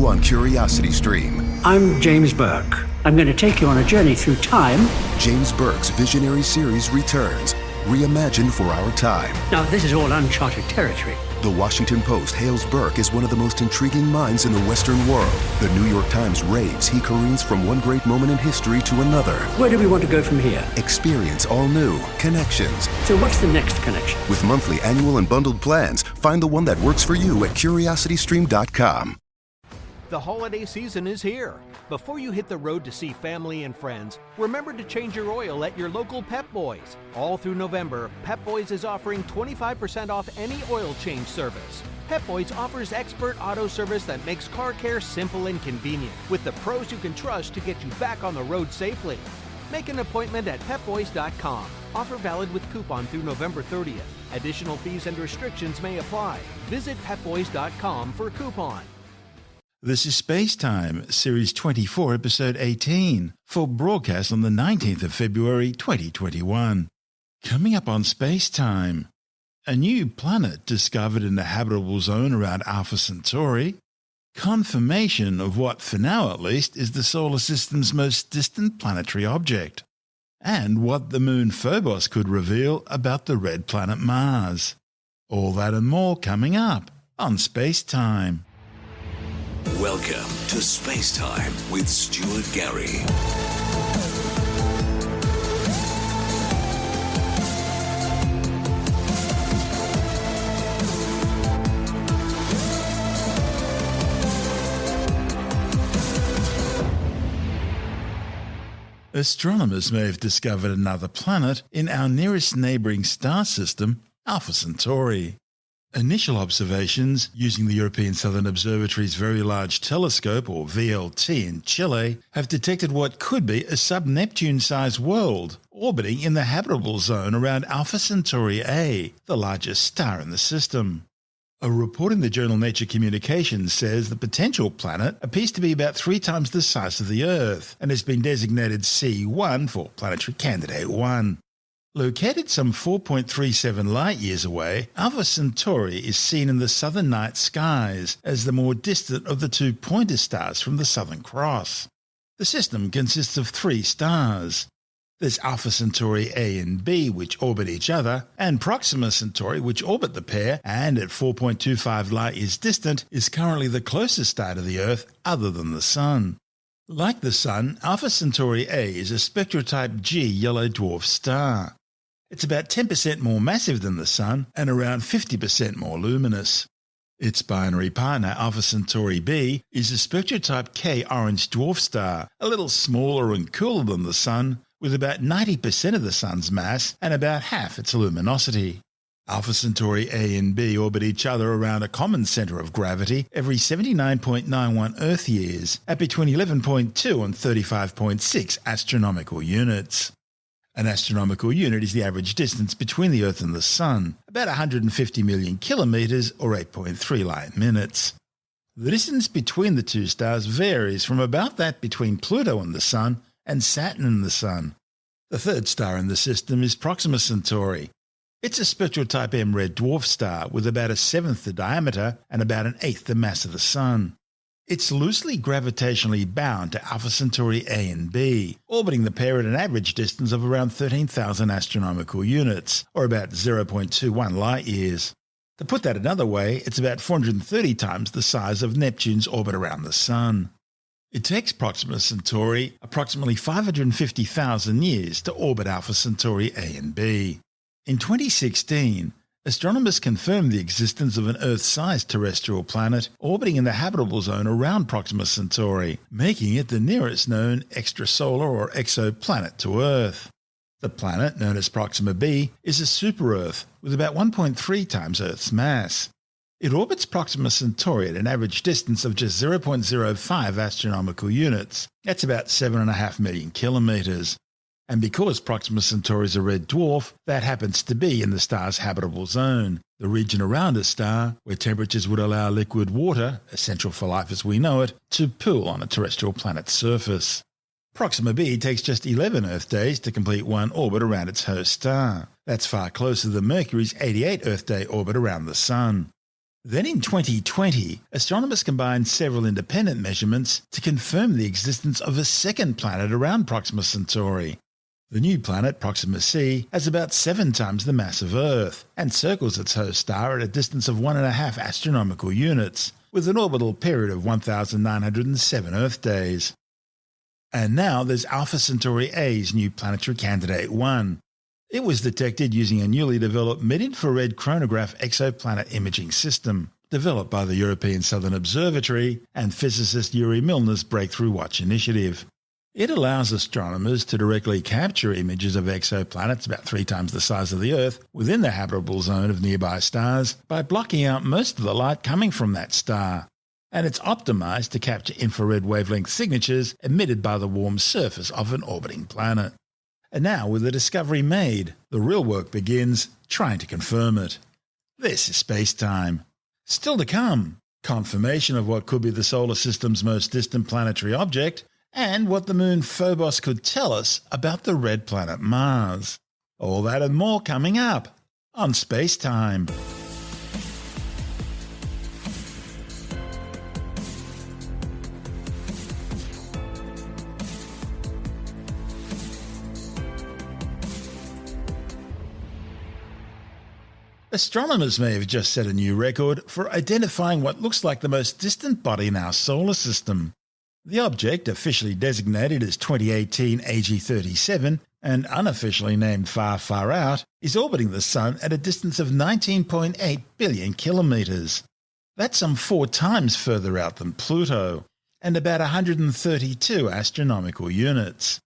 you on Curiosity Stream. I'm James Burke. I'm going to take you on a journey through time. James Burke's visionary series returns, reimagined for our time. Now, this is all uncharted territory. The Washington Post hails Burke as one of the most intriguing minds in the Western world. The New York Times raves he careens from one great moment in history to another. Where do we want to go from here? Experience all new connections. So what's the next connection? With monthly, annual, and bundled plans, find the one that works for you at CuriosityStream.com. The holiday season is here. Before you hit the road to see family and friends, remember to change your oil at your local Pep Boys. All through November, Pep Boys is offering 25% off any oil change service. Pep Boys offers expert auto service that makes car care simple and convenient, with the pros you can trust to get you back on the road safely. Make an appointment at pepboys.com. Offer valid with coupon through November 30th. Additional fees and restrictions may apply. Visit pepboys.com for coupon. This is SpaceTime, Series 24, Episode 18, for broadcast on the 19th of February 2021. Coming up on SpaceTime, a new planet discovered in the habitable zone around Alpha Centauri, confirmation of what, for now at least, is the solar system's most distant planetary object, and what the moon Phobos could reveal about the red planet Mars. All that and more coming up on SpaceTime. Welcome to SpaceTime with Stuart Gary. Astronomers may have discovered another planet in our nearest neighbouring star system, Alpha Centauri. Initial observations using the European Southern Observatory's Very Large Telescope, or VLT, in Chile, have detected what could be a sub-Neptune-sized world orbiting in the habitable zone around Alpha Centauri A, the largest star in the system. A report in the journal Nature Communications says the potential planet appears to be about 3 times the size of the Earth and has been designated C1 for Planetary Candidate 1. Located some 4.37 light-years away, Alpha Centauri is seen in the southern night skies as the more distant of the 2 pointer stars from the Southern Cross. The system consists of 3 stars. There's Alpha Centauri A and B, which orbit each other, and Proxima Centauri, which orbit the pair, and at 4.25 light-years distant, is currently the closest star to the Earth other than the Sun. Like the Sun, Alpha Centauri A is a spectrotype G yellow dwarf star. It's about 10% more massive than the Sun and around 50% more luminous. Its binary partner, Alpha Centauri B, is a spectrotype K orange dwarf star, a little smaller and cooler than the Sun, with about 90% of the Sun's mass and about half its luminosity. Alpha Centauri A and B orbit each other around a common centre of gravity every 79.91 Earth years at between 11.2 and 35.6 astronomical units. An astronomical unit is the average distance between the Earth and the Sun, about 150 million kilometres or 8.3 light minutes. The distance between the 2 stars varies from about that between Pluto and the Sun and Saturn and the Sun. The 3rd star in the system is Proxima Centauri. It's a spectrotype M red dwarf star with about 1/7 the diameter and about 1/8 the mass of the Sun. It's loosely gravitationally bound to Alpha Centauri A and B, orbiting the pair at an average distance of around 13,000 astronomical units, or about 0.21 light-years. To put that another way, it's about 430 times the size of Neptune's orbit around the Sun. It takes Proxima Centauri approximately 550,000 years to orbit Alpha Centauri A and B. In 2016, astronomers confirmed the existence of an Earth-sized terrestrial planet orbiting in the habitable zone around Proxima Centauri, making it the nearest known extrasolar or exoplanet to Earth. The planet, known as Proxima b, is a super-Earth with about 1.3 times Earth's mass. It orbits Proxima Centauri at an average distance of just 0.05 astronomical units. That's about 7.5 million kilometres. And because Proxima Centauri is a red dwarf, that happens to be in the star's habitable zone, the region around a star where temperatures would allow liquid water, essential for life as we know it, to pool on a terrestrial planet's surface. Proxima b takes just 11 Earth days to complete one orbit around its host star. That's far closer than Mercury's 88 Earth day orbit around the Sun. Then in 2020, astronomers combined several independent measurements to confirm the existence of a second planet around Proxima Centauri. The new planet, Proxima C, has about 7 times the mass of Earth and circles its host star at a distance of 1.5 astronomical units, with an orbital period of 1,907 Earth days. And now there's Alpha Centauri A's new planetary candidate 1. It was detected using a newly developed mid-infrared chronograph exoplanet imaging system, developed by the European Southern Observatory and physicist Yuri Milner's Breakthrough Watch initiative. It allows astronomers to directly capture images of exoplanets about 3 times the size of the Earth within the habitable zone of nearby stars by blocking out most of the light coming from that star. And it's optimized to capture infrared wavelength signatures emitted by the warm surface of an orbiting planet. And now, with the discovery made, the real work begins trying to confirm it. This is SpaceTime. Still to come, confirmation of what could be the solar system's most distant planetary object, and what the moon Phobos could tell us about the red planet Mars. All that and more coming up on SpaceTime. Astronomers may have just set a new record for identifying what looks like the most distant body in our solar system. The object, officially designated as 2018 AG37 and unofficially named Far Far Out, is orbiting the Sun at a distance of 19.8 billion kilometres. That's some 4 times further out than Pluto, and about 132 astronomical units.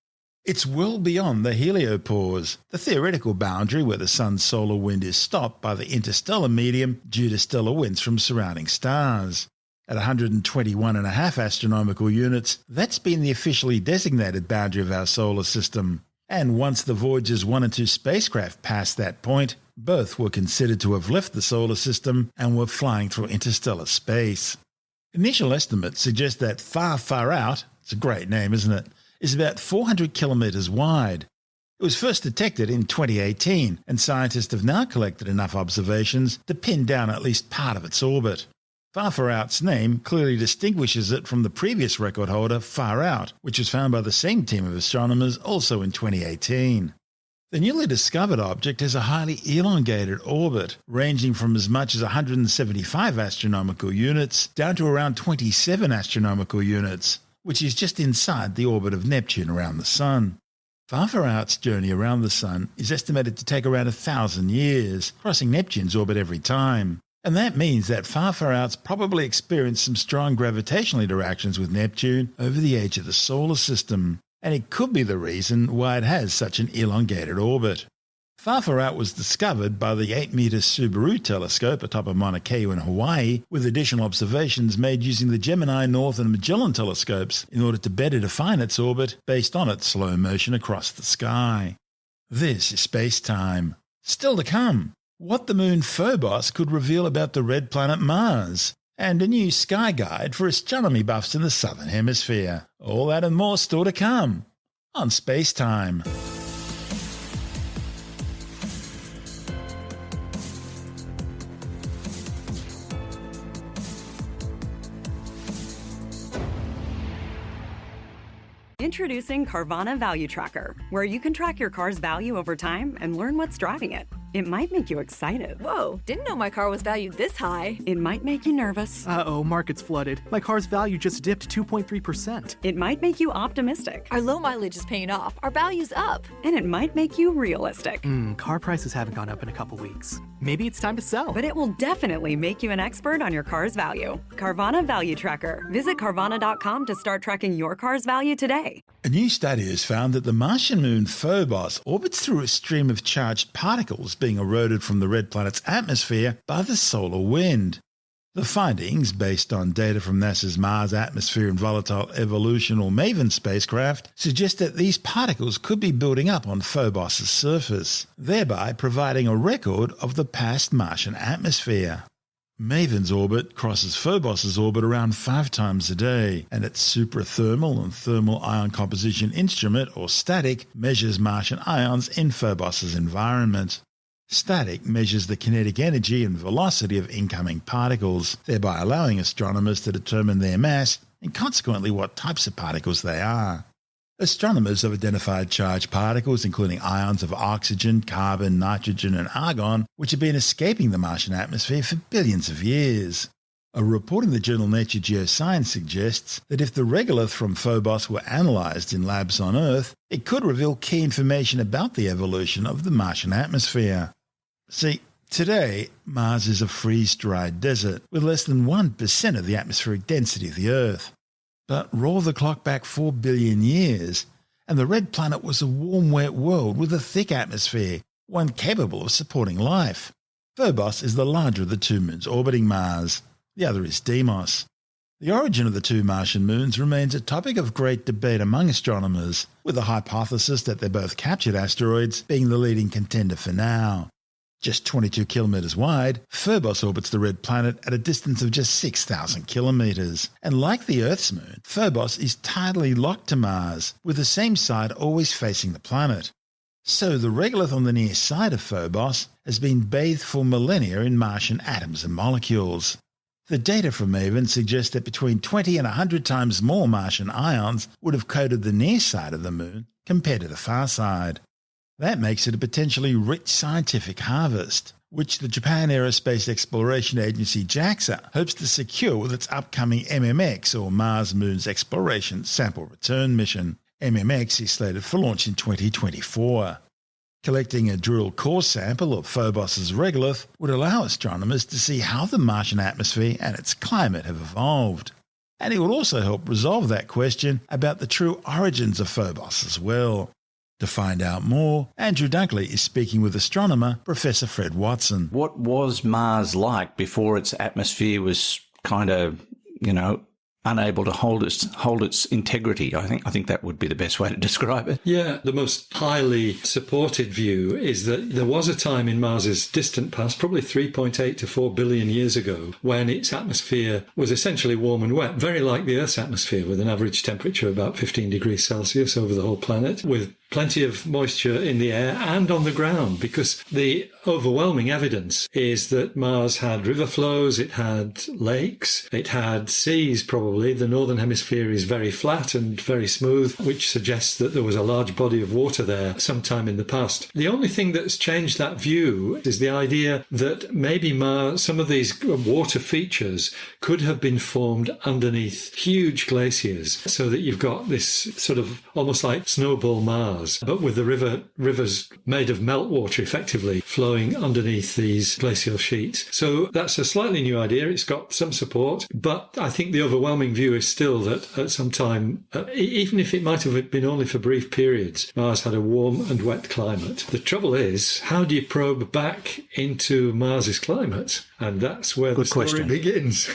It's well beyond the heliopause, the theoretical boundary where the Sun's solar wind is stopped by the interstellar medium due to stellar winds from surrounding stars. At 121.5 astronomical units, that's been the officially designated boundary of our solar system. And once the Voyagers 1 and 2 spacecraft passed that point, both were considered to have left the solar system and were flying through interstellar space. Initial estimates suggest that Far Far Out, it's a great name, isn't it, is about 400 kilometres wide. It was first detected in 2018, and scientists have now collected enough observations to pin down at least part of its orbit. Far Far Out's name clearly distinguishes it from the previous record holder, Far Out, which was found by the same team of astronomers also in 2018. The newly discovered object has a highly elongated orbit, ranging from as much as 175 astronomical units down to around 27 astronomical units, which is just inside the orbit of Neptune around the Sun. Far Far Out's journey around the Sun is estimated to take around 1,000 years, crossing Neptune's orbit every time. And that means that Far Far Out's probably experienced some strong gravitational interactions with Neptune over the age of the solar system, and it could be the reason why it has such an elongated orbit. Far Far Out was discovered by the 8-metre Subaru telescope atop of Mauna Kea in Hawaii, with additional observations made using the Gemini North and Magellan telescopes in order to better define its orbit based on its slow motion across the sky. This is SpaceTime. Still to come, what the moon Phobos could reveal about the red planet Mars, and a new sky guide for astronomy buffs in the Southern Hemisphere. All that and more still to come on SpaceTime. Introducing Carvana Value Tracker, where you can track your car's value over time and learn what's driving it. It might make you excited. Whoa, didn't know my car was valued this high. It might make you nervous. Uh-oh, market's flooded. My car's value just dipped 2.3%. It might make you optimistic. Our low mileage is paying off. Our value's up. And it might make you realistic. Car prices haven't gone up in a couple weeks. Maybe it's time to sell. But it will definitely make you an expert on your car's value. Carvana Value Tracker. Visit Carvana.com to start tracking your car's value today. A new study has found that the Martian moon Phobos orbits through a stream of charged particles being eroded from the red planet's atmosphere by the solar wind. The findings, based on data from NASA's Mars Atmosphere and Volatile Evolution or MAVEN spacecraft, suggest that these particles could be building up on Phobos' surface, thereby providing a record of the past Martian atmosphere. MAVEN's orbit crosses Phobos' orbit around 5 times a day, and its suprathermal and thermal ion composition instrument, or STATIC, measures Martian ions in Phobos' environment. Static measures the kinetic energy and velocity of incoming particles, thereby allowing astronomers to determine their mass and consequently what types of particles they are. Astronomers have identified charged particles including ions of oxygen, carbon, nitrogen and argon, which have been escaping the Martian atmosphere for billions of years. A report in the journal Nature Geoscience suggests that if the regolith from Phobos were analysed in labs on Earth, it could reveal key information about the evolution of the Martian atmosphere. See, today Mars is a freeze-dried desert with less than 1% of the atmospheric density of the Earth. But roll the clock back 4 billion years, and the red planet was a warm, wet world with a thick atmosphere, one capable of supporting life. Phobos is the larger of the two moons orbiting Mars. The other is Deimos. The origin of the two Martian moons remains a topic of great debate among astronomers, with the hypothesis that they're both captured asteroids being the leading contender for now. Just 22 kilometres wide, Phobos orbits the red planet at a distance of just 6,000 kilometres. And like the Earth's moon, Phobos is tidally locked to Mars, with the same side always facing the planet. So the regolith on the near side of Phobos has been bathed for millennia in Martian atoms and molecules. The data from MAVEN suggests that between 20 and 100 times more Martian ions would have coated the near side of the moon compared to the far side. That makes it a potentially rich scientific harvest, which the Japan Aerospace Exploration Agency JAXA hopes to secure with its upcoming MMX, or Mars Moons Exploration Sample Return mission. MMX is slated for launch in 2024. Collecting a drill core sample of Phobos' regolith would allow astronomers to see how the Martian atmosphere and its climate have evolved. And it would also help resolve that question about the true origins of Phobos as well. To find out more, Andrew Dunkley is speaking with astronomer Professor Fred Watson. What was Mars like before its atmosphere was kind of, unable to hold its integrity? I think that would be the best way to describe it. Yeah, the most highly supported view is that there was a time in Mars's distant past, probably 3.8 to 4 billion years ago, when its atmosphere was essentially warm and wet, very like the Earth's atmosphere, with an average temperature of about 15 degrees Celsius over the whole planet, with plenty of moisture in the air and on the ground, because the overwhelming evidence is that Mars had river flows, it had lakes, it had seas probably. The northern hemisphere is very flat and very smooth, which suggests that there was a large body of water there sometime in the past. The only thing that's changed that view is the idea that maybe Mars, some of these water features could have been formed underneath huge glaciers, so that you've got this sort of almost like snowball Mars, but with the rivers made of meltwater effectively flowing underneath these glacial sheets. So that's a slightly new idea. It's got some support, but I think the overwhelming view is still that at some time, even if it might have been only for brief periods, Mars had a warm and wet climate. The trouble is, how do you probe back into Mars's climate? And that's where the story begins.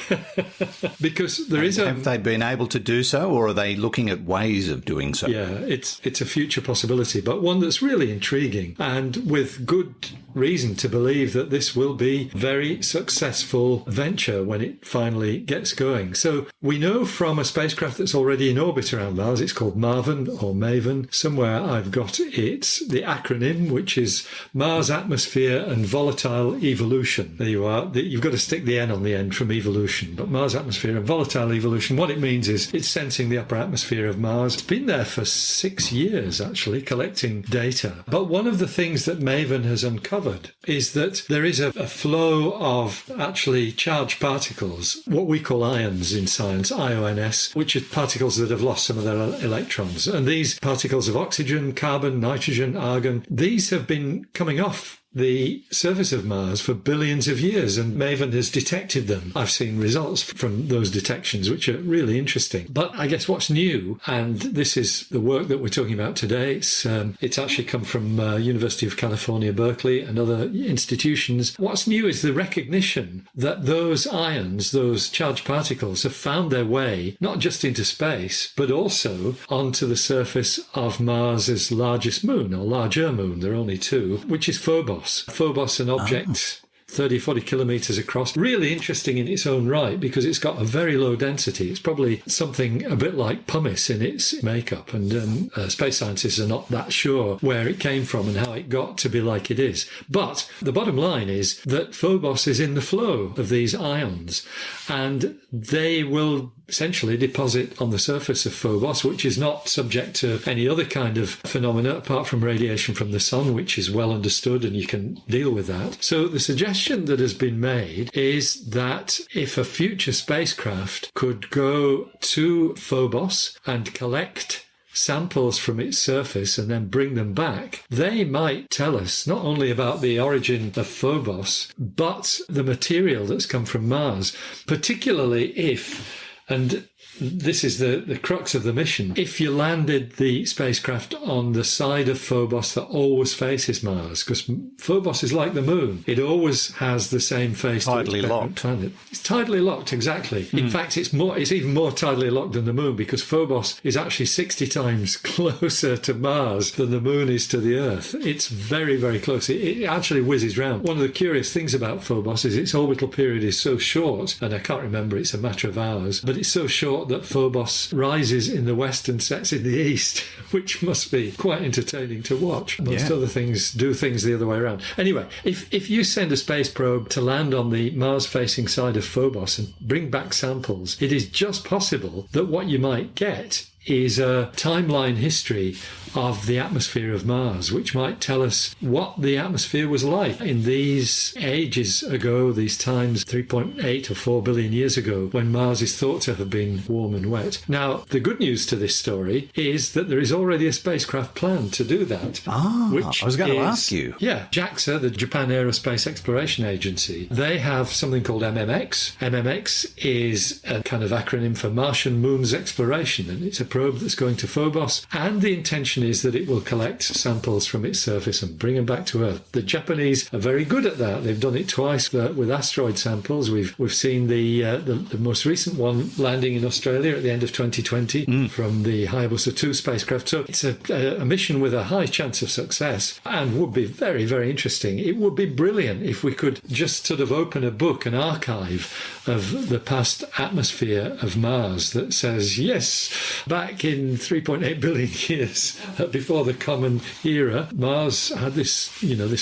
Because there is Have they been able to do so, or are they looking at ways of doing so? Yeah, it's a future possibility, but one that's really intriguing, and with good reason to believe that this will be a very successful venture when it finally gets going. So we know from a spacecraft that's already in orbit around Mars, it's called MAVEN or MAVEN. Somewhere I've got the acronym, which is Mars Atmosphere and Volatile Evolution. There you are. You've got to stick the N on the end from evolution, but Mars Atmosphere and Volatile Evolution, what it means is it's sensing the upper atmosphere of Mars. It's been there for 6 years, actually, collecting data. But one of the things that MAVEN has uncovered is that there is a flow of actually charged particles, what we call ions in science, IONS, which are particles that have lost some of their electrons. And these particles of oxygen, carbon, nitrogen, argon, these have been coming off the surface of Mars for billions of years, and MAVEN has detected them. I've seen results from those detections, which are really interesting. But I guess what's new, and this is the work that we're talking about today, it's actually come from University of California, Berkeley, and other institutions. What's new is the recognition that those ions, those charged particles, have found their way not just into space, but also onto the surface of Mars's largest moon, or larger moon, there are only two, which is Phobos. Phobos, an object 30, 40 kilometres across. Really interesting in its own right because it's got a very low density. It's probably something a bit like pumice in its makeup, and space scientists are not that sure where it came from and how it got to be like it is. But the bottom line is that Phobos is in the flow of these ions, and they will essentially deposit on the surface of Phobos, which is not subject to any other kind of phenomena apart from radiation from the sun, which is well understood and you can deal with that. So the suggestion that has been made is that if a future spacecraft could go to Phobos and collect samples from its surface and then bring them back, they might tell us not only about the origin of Phobos, but the material that's come from Mars, particularly if, and this is the crux of the mission, if you landed the spacecraft on the side of Phobos that always faces Mars, because Phobos is like the moon. It always has the same face. Tidally locked. Planet. It's tidally locked, exactly. In fact, it's even more tidally locked than the moon, because Phobos is actually 60 times closer to Mars than the moon is to the Earth. It's very, very close. It actually whizzes round. One of the curious things about Phobos is its orbital period is so short, and I can't remember, it's a matter of hours, but it's so short that Phobos rises in the west and sets in the east, which must be quite entertaining to watch. Most other things do things the other way around. Anyway, if you send a space probe to land on the Mars-facing side of Phobos and bring back samples, it is just possible that what you might get is a timeline history of the atmosphere of Mars, which might tell us what the atmosphere was like in these ages ago, these times 3.8 or 4 billion years ago, when Mars is thought to have been warm and wet. Now, the good news to this story is that there is already a spacecraft planned to do that. I was going to ask you. Yeah, JAXA, the Japan Aerospace Exploration Agency, they have something called MMX. MMX is a kind of acronym for Martian Moons Exploration, and it's a probe that's going to Phobos, and the intention is that it will collect samples from its surface and bring them back to Earth. The Japanese are very good at that. They've done it twice with asteroid samples. We've seen the most recent one landing in Australia at the end of 2020 from the Hayabusa 2 spacecraft. So it's a mission with a high chance of success and would be very, very interesting. It would be brilliant if we could just sort of open a book, an archive of the past atmosphere of Mars that says, yes, back in 3.8 billion years before the Common Era, Mars had this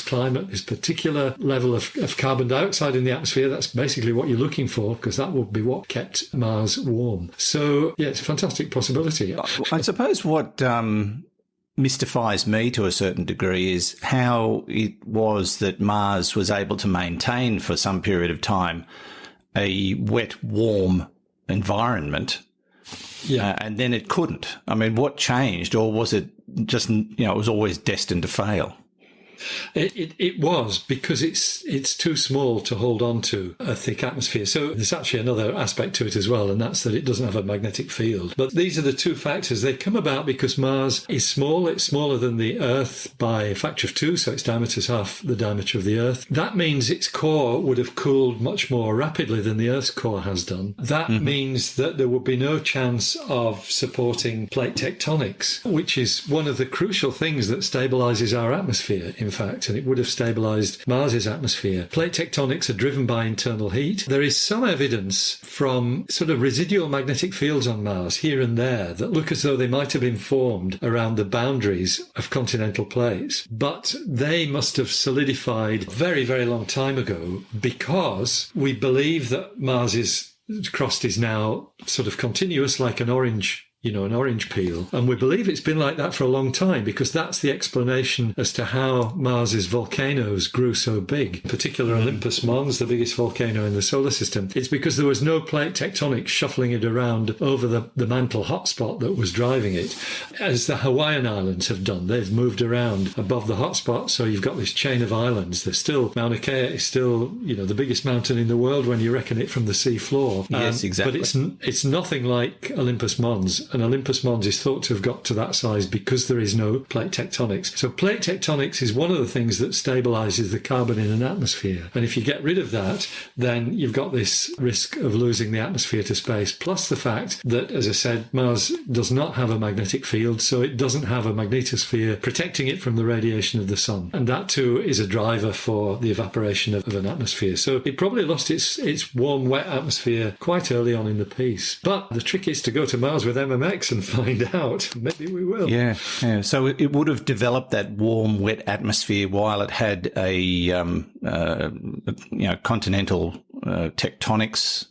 climate, this particular level of carbon dioxide in the atmosphere. That's basically what you're looking for, because that would be what kept Mars warm. So, yeah, it's a fantastic possibility. I suppose what mystifies me to a certain degree is how it was that Mars was able to maintain for some period of time a wet, warm environment. Yeah. And then it couldn't. I mean, what changed, or was it just, it was always destined to fail? It was, because it's too small to hold on to a thick atmosphere. So there's actually another aspect to it as well, and that's that it doesn't have a magnetic field. But these are the two factors. They come about because Mars is small. It's smaller than the Earth by a factor of 2, so its diameter is half the diameter of the Earth. That means its core would have cooled much more rapidly than the Earth's core has done. That means that there would be no chance of supporting plate tectonics, which is one of the crucial things that stabilizes our atmosphere, in fact, and it would have stabilized Mars's atmosphere. Plate tectonics are driven by internal heat. There is some evidence from sort of residual magnetic fields on Mars here and there that look as though they might have been formed around the boundaries of continental plates, but they must have solidified a very, very long time ago, because we believe that Mars's crust is now sort of continuous, like an orange peel. And we believe it's been like that for a long time, because that's the explanation as to how Mars's volcanoes grew so big, in particular Olympus Mons, the biggest volcano in the solar system. It's because there was no plate tectonics shuffling it around over the mantle hotspot that was driving it, as the Hawaiian Islands have done. They've moved around above the hotspot, so you've got this chain of islands. There's still, Mauna Kea is still, the biggest mountain in the world when you reckon it from the sea floor. Yes, exactly. But it's nothing like Olympus Mons. and Olympus Mons is thought to have got to that size because there is no plate tectonics. So plate tectonics is one of the things that stabilises the carbon in an atmosphere. And if you get rid of that, then you've got this risk of losing the atmosphere to space, plus the fact that, as I said, Mars does not have a magnetic field, so it doesn't have a magnetosphere protecting it from the radiation of the sun. And that too is a driver for the evaporation of an atmosphere. So it probably lost its warm, wet atmosphere quite early on in the piece. But the trick is to go to Mars with MMX and find out. Maybe we will. Yeah. So it would have developed that warm, wet atmosphere while it had a continental tectonics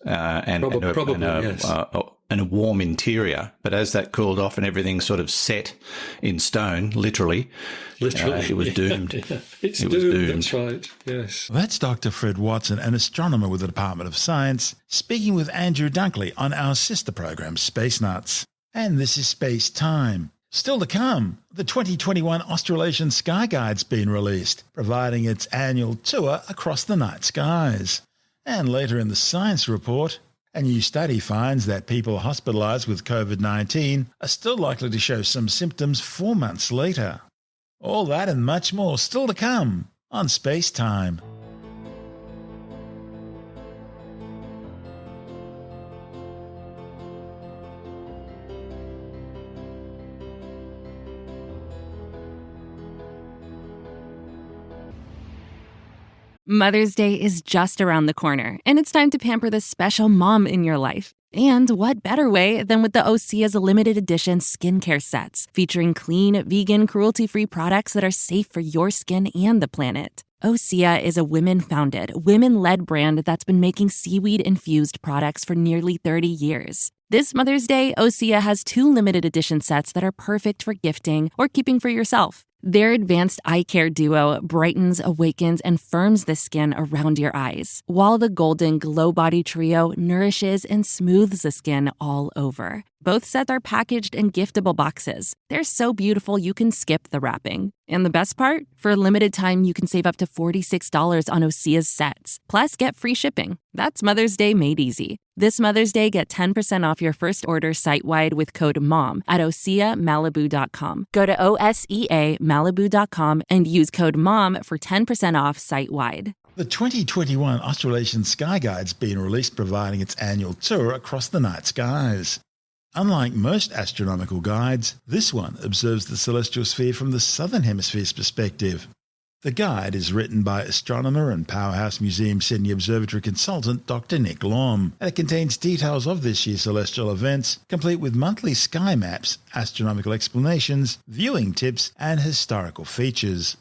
and a warm interior. But as that cooled off and everything sort of set in stone, literally, it was doomed. It's doomed. That's right. Yes. That's Dr. Fred Watson, an astronomer with the Department of Science, speaking with Andrew Dunkley on our sister program, Space Nuts. And this is Space Time. Still to come, the 2021 Australasian Sky Guide's been released, providing its annual tour across the night skies. And later in the Science Report, a new study finds that people hospitalised with COVID-19 are still likely to show some symptoms 4 months later. All that and much more still to come on Space Time. Mother's Day is just around the corner, and it's time to pamper the special mom in your life. And what better way than with the Osea's limited edition skincare sets, featuring clean, vegan, cruelty-free products that are safe for your skin and the planet. Osea is a women-founded, women-led brand that's been making seaweed-infused products for nearly 30 years. This Mother's Day, Osea has 2 limited edition sets that are perfect for gifting or keeping for yourself. Their advanced eye care duo brightens, awakens, and firms the skin around your eyes, while the Golden Glow Body Trio nourishes and smooths the skin all over. Both sets are packaged in giftable boxes. They're so beautiful you can skip the wrapping. And the best part? For a limited time, you can save up to $46 on Osea's sets. Plus, get free shipping. That's Mother's Day made easy. This Mother's Day, get 10% off your first order site-wide with code MOM at OseaMalibu.com. Go to OSEAMalibu.com and use code MOM for 10% off site-wide. The 2021 Australasian Sky Guide's been released, providing its annual tour across the night skies. Unlike most astronomical guides, this one observes the celestial sphere from the Southern Hemisphere's perspective. The guide is written by astronomer and Powerhouse Museum Sydney Observatory consultant Dr. Nick Lom, and it contains details of this year's celestial events, complete with monthly sky maps, astronomical explanations, viewing tips, and historical features.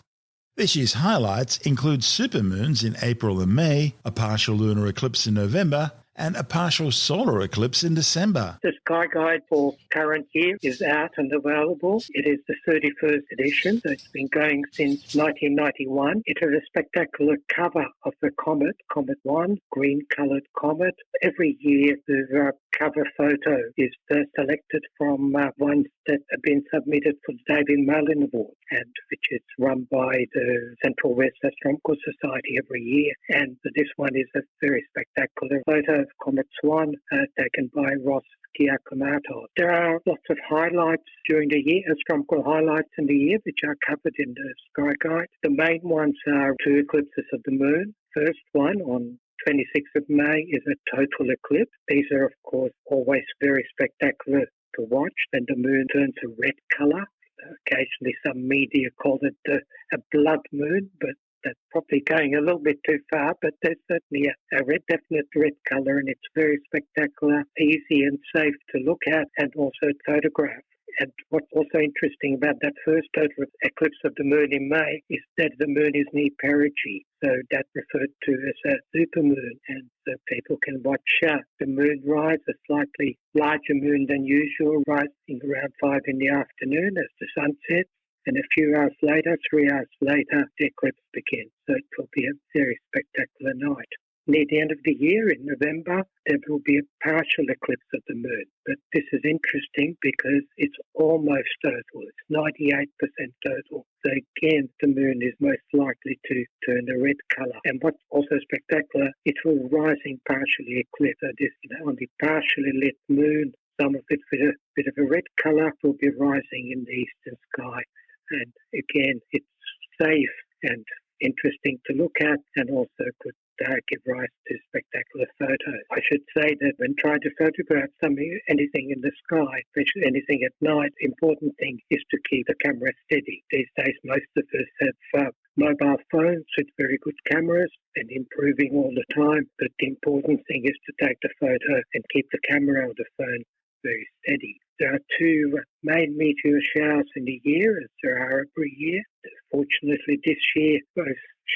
This year's highlights include supermoons in April and May, a partial lunar eclipse in November, and a partial solar eclipse in December. The Sky Guide for current year is out and available. It is the 31st edition, so it's been going since 1991. It has a spectacular cover of the comet, Comet 1, green-coloured comet. Every year the cover photo is selected from ones that have been submitted for the David Merlin Award, and which is run by the Central West Astronomical Society every year. And this one is a very spectacular photo of Comet Swan taken by Ross Giacomato. There are lots of highlights during the year, astronomical highlights in the year, which are covered in the Sky Guide. The main ones are 2 eclipses of the moon. First one on 26th of May is a total eclipse. These are, of course, always very spectacular to watch. Then the moon turns a red colour. Occasionally some media call it a blood moon, but that's probably going a little bit too far, but there's certainly a definite red colour, and it's very spectacular, easy and safe to look at, and also photograph. And what's also interesting about that first total eclipse of the moon in May is that the moon is near perigee, so that's referred to as a supermoon, and so people can watch the moon rise, a slightly larger moon than usual, rising around 5 in the afternoon as the sun sets. And a few hours later, 3 hours later, the eclipse begins. So it will be a very spectacular night. Near the end of the year, in November, there will be a partial eclipse of the moon. But this is interesting because it's almost total. It's 98% total. So again, the moon is most likely to turn a red colour. And what's also spectacular, it will rise in partially eclipse. So this only partially lit moon, some of it with a bit of a red colour will be rising in the eastern sky. And again, it's safe and interesting to look at, and also could give rise to spectacular photos. I should say that when trying to photograph anything in the sky, especially anything at night, the important thing is to keep the camera steady. These days, most of us have mobile phones with very good cameras and improving all the time, but the important thing is to take the photo and keep the camera or the phone very steady. There are two main meteor showers in a year, as there are every year. Fortunately, this year, both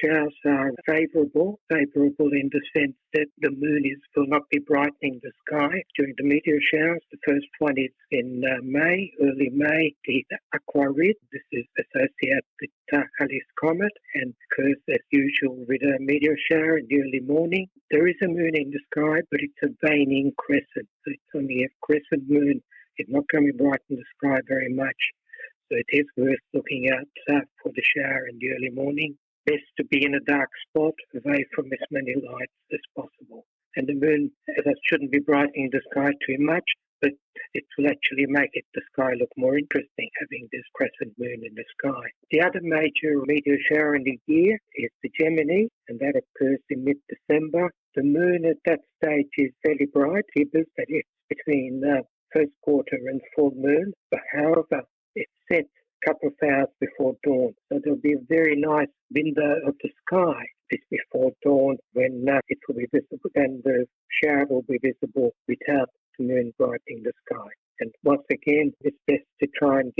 showers are favourable in the sense that the moon will not be brightening the sky during the meteor showers. The first one is in May, early May, the Aquarid. This is associated with Halley's Comet and occurs as usual with a meteor shower in the early morning. There is a moon in the sky, but it's a waning crescent. So it's only a crescent moon. It's not going to brighten the sky very much. So it is worth looking out for the shower in the early morning. Best to be in a dark spot, away from as many lights as possible. And the moon, shouldn't be brightening the sky too much, but it will actually make the sky look more interesting, having this crescent moon in the sky. The other major meteor shower in the year is the Gemini, and that occurs in mid-December. The moon at that stage is fairly bright, that it's between first quarter and full moon, but however, it's set a couple of hours before dawn. So there'll be a very nice window of the sky just before dawn when it will be visible, and the shower will be visible without the moon brightening the sky. And once again, it's best to try and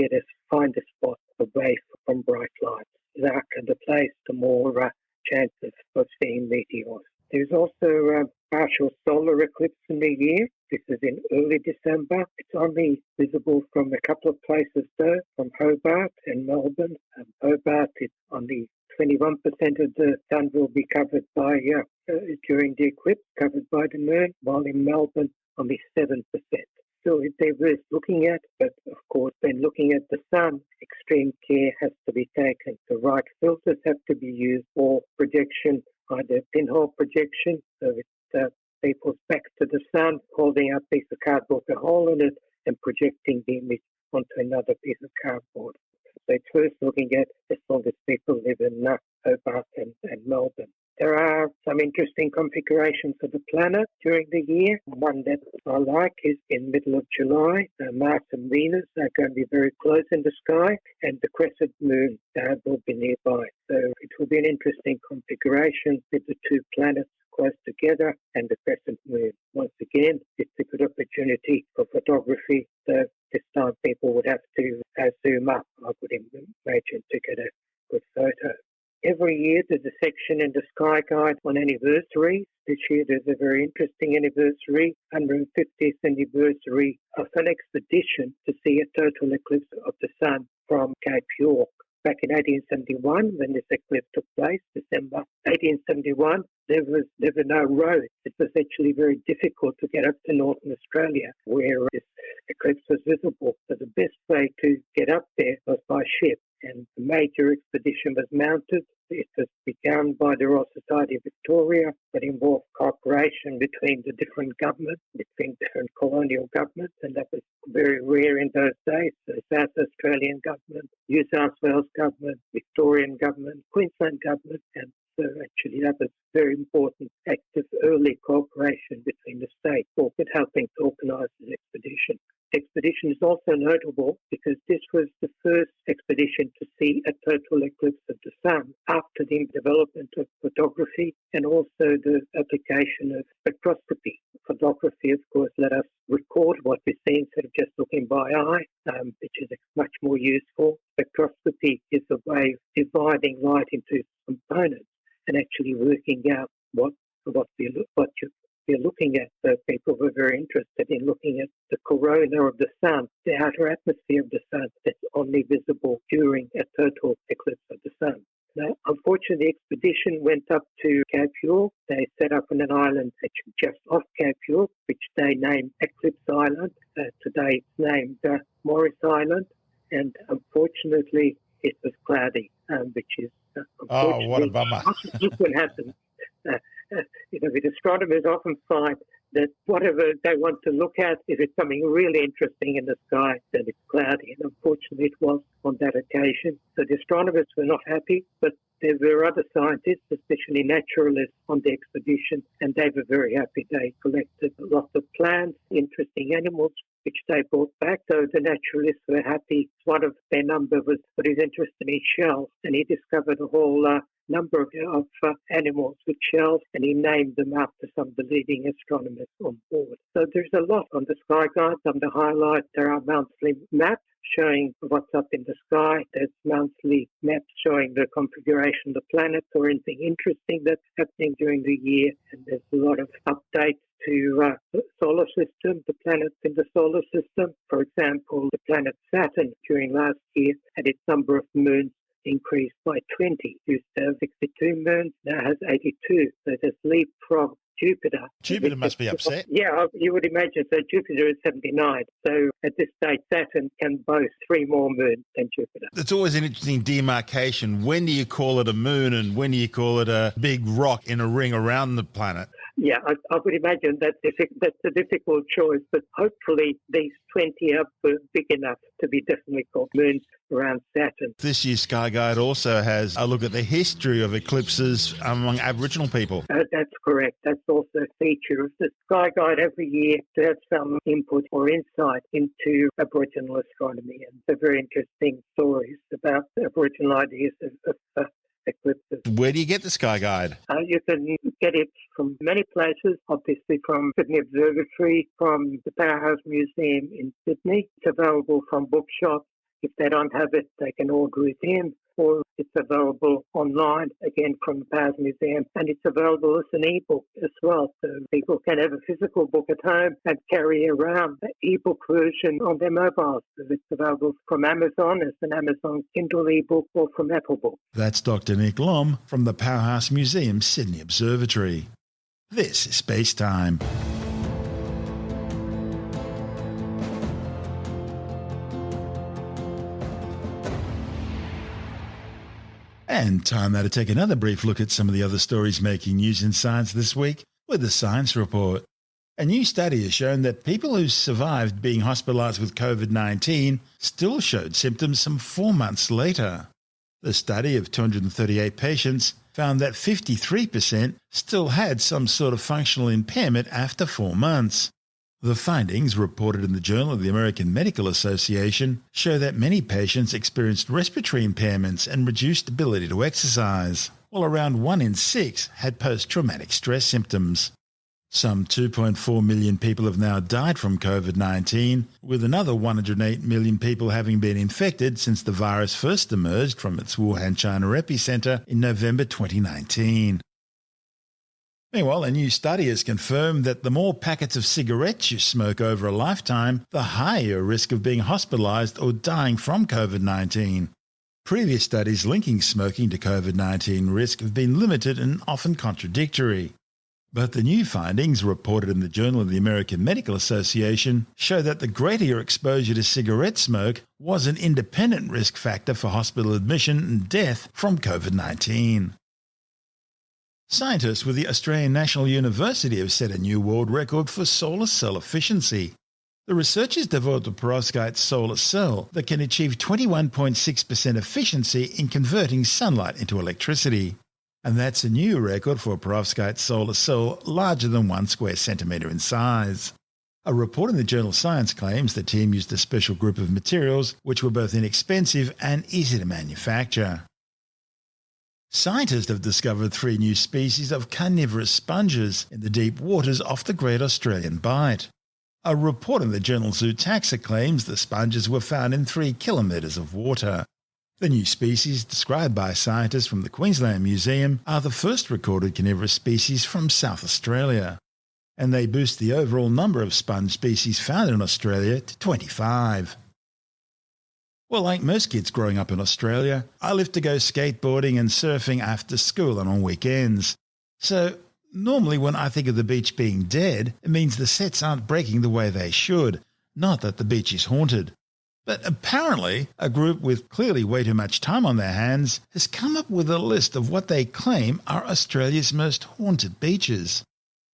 find a spot away from bright lights. The darker the place, the more chances of seeing meteors. There's also a partial solar eclipse in the year. This is in early December. It's only visible from a couple of places though, from Hobart and Melbourne. Hobart is only 21% of the sun will be covered by, during the eclipse, covered by the moon, while in Melbourne only 7%. So they're worth looking at, but of course when looking at the sun, extreme care has to be taken. The right filters have to be used for projection, either pinhole projection, so it staples back to the sun, holding up a piece of cardboard with a hole in it and projecting the image onto another piece of cardboard. So it's worth looking at as long as people live in Hobart and Melbourne. There are some interesting configurations of the planet during the year. One that I like is in middle of July. Mars and Venus are going to be very close in the sky, and the crescent moon will be nearby. So it will be an interesting configuration with the two planets close together and the crescent moon. Once again, it's a good opportunity for photography. So this time people would have to zoom up, I would imagine, to get a good photo. Every year there's a section in the Sky Guide on anniversaries. This year there's a very interesting anniversary, 150th anniversary of an expedition to see a total eclipse of the sun from Cape York. Back in 1871, when this eclipse took place, December 1871, there were no roads. It was actually very difficult to get up to Northern Australia, where this eclipse was visible. So the best way to get up there was by ship, and the major expedition was mounted. It was begun by the Royal Society of Victoria, but involved cooperation between the different governments, between different colonial governments, and that was very rare in those days. The South Australian government, New South Wales government, Victorian government, Queensland government, and so actually that was very important active early cooperation between the states, all helping to organise this expedition. The expedition is also notable because this was the first expedition to see a total eclipse of the sun after the development of photography and also the application of spectroscopy. Photography, of course, let us record what we see instead of just looking by eye, which is much more useful. Spectroscopy is a way of dividing light into components and actually working out what you're looking at. So people were very interested in looking at the corona of the sun, the outer atmosphere of the sun that's only visible during a total eclipse of the sun. Now, unfortunately, the expedition went up to Cape York. They set up on an island just off Cape York, which they named Eclipse Island. Today it's named Morris Island, and unfortunately it was cloudy, which is what a bummer. Look what happens. With astronomers often find that whatever they want to look at, if it's something really interesting in the sky, then it's cloudy. And unfortunately, it was on that occasion. So the astronomers were not happy, but there were other scientists, especially naturalists, on the expedition, and they were very happy. They collected lots of plants, interesting animals, which they brought back. So the naturalists were happy. One of their number was what is interested in shells, and he discovered a whole number of animals with shells, and he named them after some of the leading astronomers on board. So there's a lot on the sky guide. On the highlight, there are monthly maps showing what's up in the sky. There's monthly maps showing the configuration of the planets or anything interesting that's happening during the year. And there's a lot of updates to the solar system, the planets in the solar system. For example, the planet Saturn during last year had its number of moons increased by 20. Used to have 62 moons, now has 82. So there's leapfrog Jupiter. Jupiter must be upset. Yeah, you would imagine. So Jupiter is 79. So at this stage, Saturn can boast 3 more moons than Jupiter. It's always an interesting demarcation. When do you call it a moon and when do you call it a big rock in a ring around the planet? Yeah, I would imagine that's a difficult choice, but hopefully these 20 are big enough to be definitely called moons around Saturn. This year's Sky Guide also has a look at the history of eclipses among Aboriginal people. That's correct. That's also a feature of the Sky Guide every year, to have some input or insight into Aboriginal astronomy, and they're very interesting stories about Aboriginal ideas of eclipses. Where do you get the Sky Guide? You can get it from many places, obviously from Sydney Observatory, from the Powerhouse Museum in Sydney. It's available from bookshops. If they don't have it, they can order it in, or it's available online, again, from the Powerhouse Museum. And it's available as an e-book as well. So people can have a physical book at home and carry around the e-book version on their mobiles. So it's available from Amazon as an Amazon Kindle e-book, or from Apple Books. That's Dr. Nick Lom from the Powerhouse Museum, Sydney Observatory. This is SpaceTime. And time now to take another brief look at some of the other stories making news in science this week with the Science Report. A new study has shown that people who survived being hospitalised with COVID-19 still showed symptoms some 4 months later. The study of 238 patients found that 53% still had some sort of functional impairment after 4 months. The findings, reported in the Journal of the American Medical Association, show that many patients experienced respiratory impairments and reduced ability to exercise, while around 1 in 6 had post-traumatic stress symptoms. Some 2.4 million people have now died from COVID-19, with another 108 million people having been infected since the virus first emerged from its Wuhan, China epicenter in November 2019. Meanwhile, a new study has confirmed that the more packets of cigarettes you smoke over a lifetime, the higher your risk of being hospitalised or dying from COVID-19. Previous studies linking smoking to COVID-19 risk have been limited and often contradictory. But the new findings, reported in the Journal of the American Medical Association, show that the greater your exposure to cigarette smoke was an independent risk factor for hospital admission and death from COVID-19. Scientists with the Australian National University have set a new world record for solar cell efficiency. The researchers developed a perovskite solar cell that can achieve 21.6% efficiency in converting sunlight into electricity. And that's a new record for a perovskite solar cell larger than 1 square centimetre in size. A report in the journal Science claims the team used a special group of materials which were both inexpensive and easy to manufacture. Scientists have discovered 3 new species of carnivorous sponges in the deep waters off the Great Australian Bight. A report in the journal Zootaxa claims the sponges were found in 3 kilometres of water. The new species, described by scientists from the Queensland Museum, are the first recorded carnivorous species from South Australia, and they boost the overall number of sponge species found in Australia to 25. Well, like most kids growing up in Australia, I live to go skateboarding and surfing after school and on weekends. So normally when I think of the beach being dead, it means the sets aren't breaking the way they should, not that the beach is haunted. But apparently, a group with clearly way too much time on their hands has come up with a list of what they claim are Australia's most haunted beaches.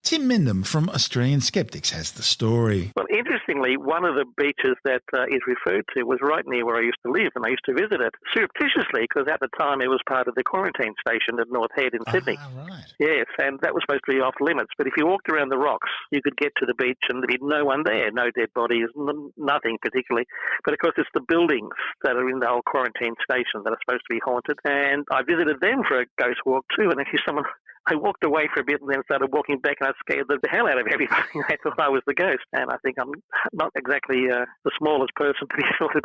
Tim Mindham from Australian Skeptics has the story. Well, interestingly, one of the beaches that is referred to was right near where I used to live, and I used to visit it surreptitiously because at the time it was part of the quarantine station at North Head in Sydney. Right. Yes, and that was supposed to be off limits. But if you walked around the rocks, you could get to the beach and there'd be no one there, no dead bodies, nothing particularly. But of course, it's the buildings that are in the whole quarantine station that are supposed to be haunted. And I visited them for a ghost walk too, and actually I walked away for a bit and then started walking back, and I scared the hell out of everybody. They thought I was the ghost. And I think I'm not exactly the smallest person to be sort of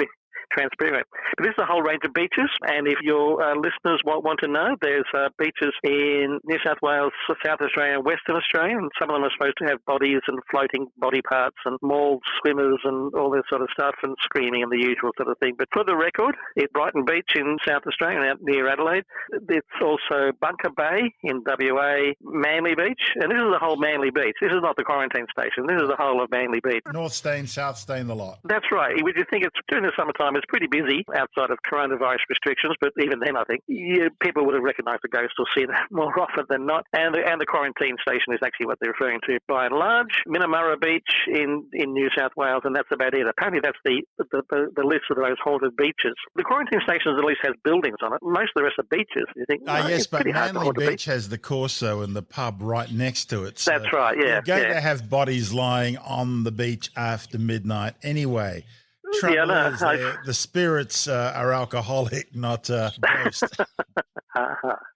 transparent. But there's a whole range of beaches, and if your listeners want to know, there's beaches in New South Wales, South Australia, and Western Australia, and some of them are supposed to have bodies and floating body parts and mauled swimmers and all this sort of stuff and screaming and the usual sort of thing. But for the record, at Brighton Beach in South Australia, out near Adelaide, it's also Bunker Bay in WA, Manly Beach, and this is the whole Manly Beach. This is not the quarantine station. This is the whole of Manly Beach. North Stain, South Stain, the lot. That's right. Would you think it's during the summertime? It's pretty busy outside of coronavirus restrictions, but even then, I think people would have recognised the ghost or seen it more often than not. And the quarantine station is actually what they're referring to by and large. Minamurra Beach in New South Wales, and that's about it. Apparently, that's the list of those haunted beaches. The quarantine station at least has buildings on it. Most of the rest are beaches. You think? Yes, but Manly Beach has the Corso and the pub right next to it. So that's right. Yeah, you're going to have bodies lying on the beach after midnight anyway. The spirits are alcoholic, not ghost.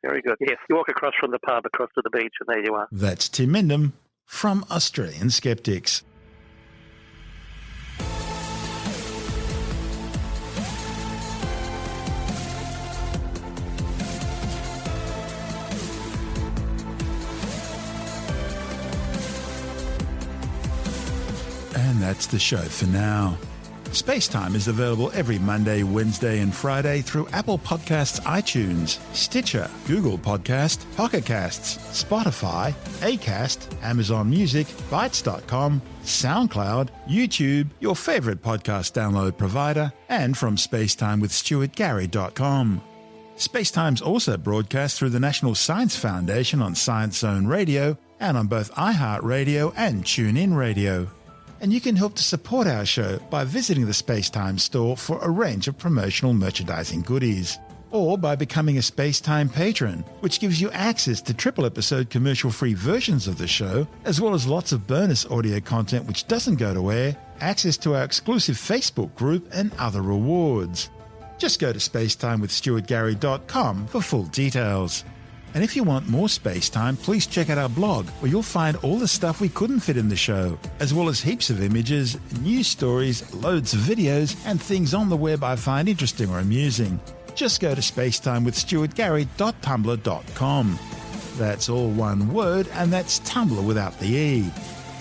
Very good. Yes, you walk across from the pub across to the beach, and there you are. That's Tim Mindham from Australian Skeptics. And that's the show for now. SpaceTime is available every Monday, Wednesday and Friday through Apple Podcasts, iTunes, Stitcher, Google Podcast, Pocket Casts, Spotify, Acast, Amazon Music, Bytes.com, SoundCloud, YouTube, your favourite podcast download provider, and from spacetimewithstuartgary.com. SpaceTime's also broadcast through the National Science Foundation on Science Zone Radio and on both iHeartRadio and TuneIn Radio. And you can help to support our show by visiting the SpaceTime store for a range of promotional merchandising goodies. Or by becoming a SpaceTime patron, which gives you access to triple-episode commercial-free versions of the show, as well as lots of bonus audio content which doesn't go to air, access to our exclusive Facebook group, and other rewards. Just go to spacetimewithstuartgary.com for full details. And if you want more SpaceTime, please check out our blog, where you'll find all the stuff we couldn't fit in the show, as well as heaps of images, news stories, loads of videos, and things on the web I find interesting or amusing. Just go to spacetimewithstuartgary.tumblr.com. That's all one word, and that's Tumblr without the E.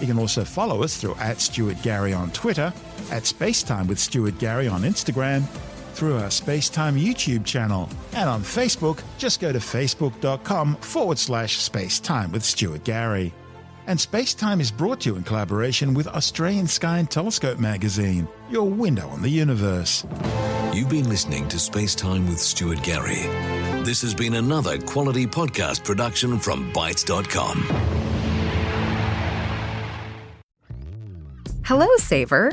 You can also follow us through @StuartGary on Twitter, @SpaceTimeWithStuartGary on Instagram, through our SpaceTime YouTube channel, and on Facebook, just go to facebook.com/SpaceTime with Stuart Gary. And SpaceTime is brought to you in collaboration with Australian Sky and Telescope magazine, your window on the universe. You've been listening to SpaceTime with Stuart Gary. This has been another quality podcast production from Bytes.com. Hello, Saver.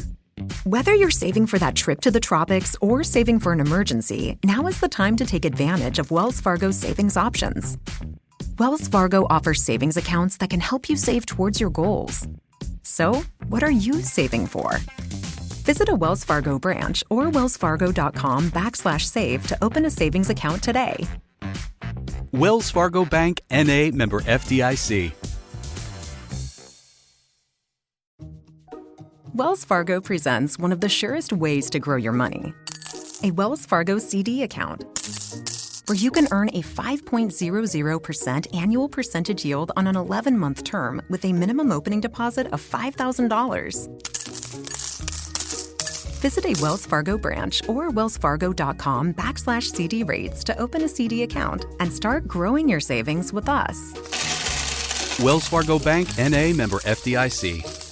Whether you're saving for that trip to the tropics or saving for an emergency, now is the time to take advantage of Wells Fargo's savings options. Wells Fargo offers savings accounts that can help you save towards your goals. So, what are you saving for? Visit a Wells Fargo branch or wellsfargo.com/save to open a savings account today. Wells Fargo Bank, N.A., member FDIC. Wells Fargo presents one of the surest ways to grow your money. A Wells Fargo CD account, where you can earn a 5.00% annual percentage yield on an 11-month term with a minimum opening deposit of $5,000. Visit a Wells Fargo branch or wellsfargo.com/CD rates to open a CD account and start growing your savings with us. Wells Fargo Bank, N.A., member FDIC.